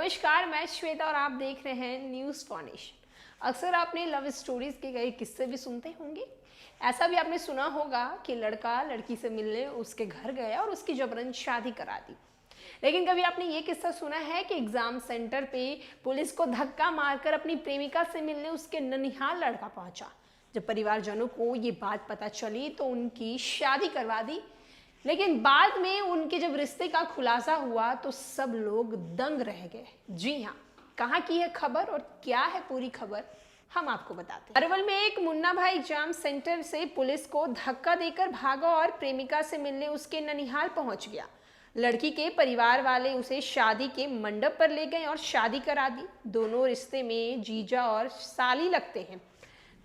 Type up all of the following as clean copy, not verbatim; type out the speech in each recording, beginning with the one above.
नमस्कार, मैं श्वेता और आप देख रहे हैं न्यूज़ फाउंडेशन। अक्सर आपने लव स्टोरीज के कई किस्से भी सुनते होंगे। ऐसा भी आपने सुना होगा कि लड़का लड़की से मिलने उसके घर गया और उसकी जबरन शादी करा दी। लेकिन कभी आपने ये किस्सा सुना है कि एग्जाम सेंटर पे पुलिस को धक्का मारकर अपनी प्रेमिका से मिलने उसके ननिहाल लड़का पहुंचा। जब परिवारजनों को ये बात पता चली तो उनकी शादी करवा दी। लेकिन बाद में उनके जब रिश्ते का खुलासा हुआ तो सब लोग दंग रह गए। जी हाँ, कहाँ की है खबर और क्या है पूरी खबर, हम आपको बताते हैं। अरवल में एक मुन्ना भाई एग्जाम सेंटर से पुलिस को धक्का देकर भागा और प्रेमिका से मिलने उसके ननिहाल पहुंच गया। लड़की के परिवार वाले उसे शादी के मंडप पर ले गए और शादी करा दी। दोनों रिश्ते में जीजा और साली लगते हैं।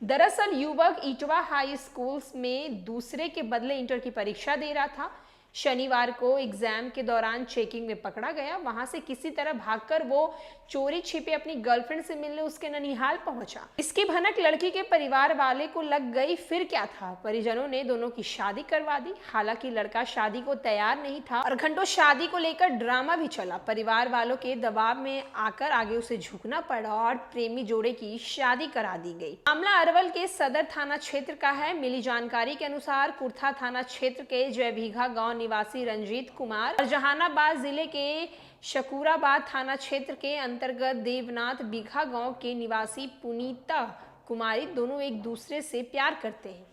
दरअसल युवक इटवा हाई स्कूल में दूसरे के बदले इंटर की परीक्षा दे रहा था। शनिवार को एग्जाम के दौरान चेकिंग में पकड़ा गया। वहां से किसी तरह भागकर वो चोरी छिपे अपनी गर्लफ्रेंड से मिलने उसके ननिहाल पहुंचा। इसकी भनक लड़की के परिवार वाले को लग गई। फिर क्या था, परिजनों ने दोनों की शादी करवा दी। हालांकि लड़का शादी को तैयार नहीं था और घंटों शादी को लेकर ड्रामा भी चला। परिवार वालों के दबाव में आकर आगे उसे झुकना पड़ा और प्रेमी जोड़े की शादी करा दी गई। मामला अरवल के सदर थाना क्षेत्र का है। मिली जानकारी के अनुसार कुर्था थाना क्षेत्र के जयभीघा गांव निवासी रंजीत कुमार और जहानाबाद जिले के शकूराबाद थाना क्षेत्र के अंतर्गत देवनाथ बीघा गांव के निवासी पुनीता कुमारी दोनों एक दूसरे से प्यार करते हैं।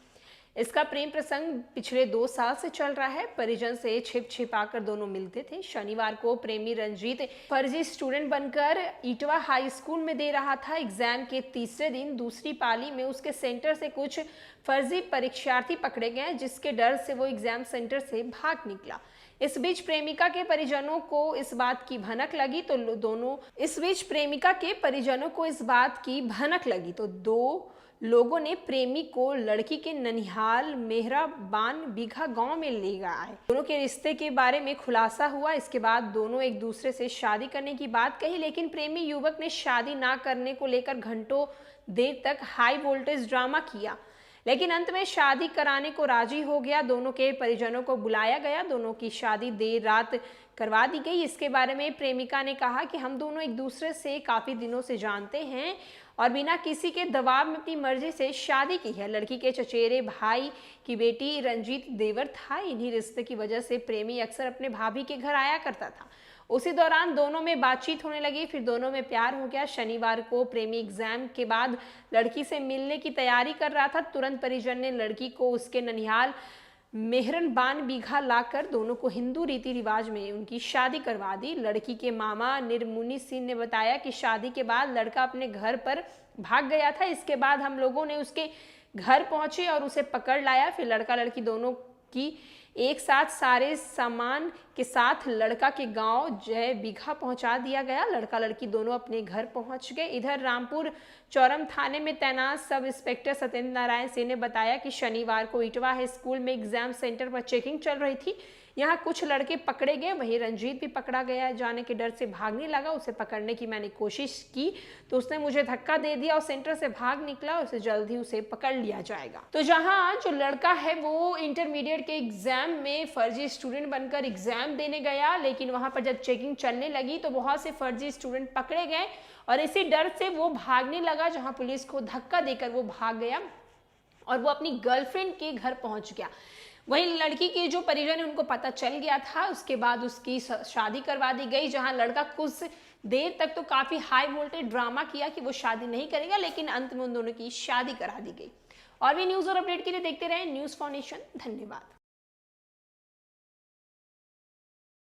इसका प्रेम प्रसंग पिछले 2 साल से चल रहा है। परिजन से छिप छिपाकर दोनों मिलते थे। शनिवार को प्रेमी रंजीत फर्जी स्टूडेंट बनकर इटवा हाई स्कूल में दे रहा था। एग्जाम के तीसरे दिन दूसरी पाली में उसके सेंटर से कुछ फर्जी परीक्षार्थी पकड़े गए, जिसके डर से वो एग्जाम सेंटर से भाग निकला। इस बीच प्रेमिका के परिजनों को इस बात की भनक लगी तो दो लोगों ने प्रेमी को लड़की के ननिहाल मेहराबान बीघा गांव में ले गए। दोनों के रिश्ते के बारे में खुलासा हुआ। इसके बाद दोनों एक दूसरे से शादी करने की बात कही, लेकिन प्रेमी युवक ने शादी ना करने को लेकर घंटों देर तक हाई वोल्टेज ड्रामा किया, लेकिन अंत में शादी कराने को राजी हो गया। दोनों के परिजनों को बुलाया गया। दोनों की शादी देर रात करवा दी गई। इसके बारे में प्रेमिका ने कहा कि हम दोनों एक दूसरे से काफी दिनों से जानते हैं और बिना किसी के दबाव में अपनी मर्जी से शादी की है। लड़की के चचेरे भाई की बेटी रंजीत देवर था। इन्हीं रिश्ते की वजह से प्रेमी अक्सर अपने भाभी के घर आया करता था। उसी दौरान दोनों में बातचीत होने लगी, फिर दोनों में प्यार हो गया। शनिवार को प्रेमी एग्जाम के बाद लड़की से मिलने की तैयारी कर रहा था। तुरंत परिजन ने लड़की को उसके ननिहाल मेहरबान बीघा लाकर दोनों को हिंदू रीति रिवाज में उनकी शादी करवा दी। लड़की के मामा निर्मुनि सिंह ने बताया कि शादी के बाद लड़का अपने घर पर भाग गया था। इसके बाद हम लोगों ने उसके घर पहुंचे और उसे पकड़ लाया। फिर लड़का लड़की दोनों की एक साथ सारे सामान के साथ लड़का के गांव जय बीघा पहुंचा दिया गया। लड़का लड़की दोनों अपने घर पहुंच गए। इधर रामपुर चौरम थाने में तैनात सब इंस्पेक्टर सत्येंद्र नारायण सिंह ने बताया कि शनिवार को इटवा हाई स्कूल में एग्जाम सेंटर पर चेकिंग चल रही थी। यहाँ कुछ लड़के पकड़े गए। वहीं रंजीत भी पकड़ा गया। जाने के डर से भागने लगा। उसे पकड़ने की मैंने कोशिश की तो उसने मुझे धक्का दे दिया और सेंटर से भाग निकला। उसे जल्द ही उसे पकड़ लिया जाएगा। तो जहाँ जो लड़का है वो इंटरमीडिएट के एग्जाम में फर्जी स्टूडेंट बनकर एग्जाम देने गया, लेकिन वहां पर जब चेकिंग चलने लगी तो बहुत से फर्जी स्टूडेंट पकड़े गए और इसी डर से वो भागने लगा। जहां पुलिस को धक्का देकर वो भाग गया और वो अपनी गर्लफ्रेंड के घर पहुंच गया। वहीं लड़की के जो परिजन है उनको पता चल गया था। उसके बाद उसकी शादी करवा दी गई। जहां लड़का कुछ देर तक तो काफी हाई वोल्टेज ड्रामा किया कि वो शादी नहीं करेगा, लेकिन अंत में उन दोनों की शादी करा दी गई। और भी न्यूज और अपडेट के लिए देखते रहे न्यूज फाउंडेशन। धन्यवाद।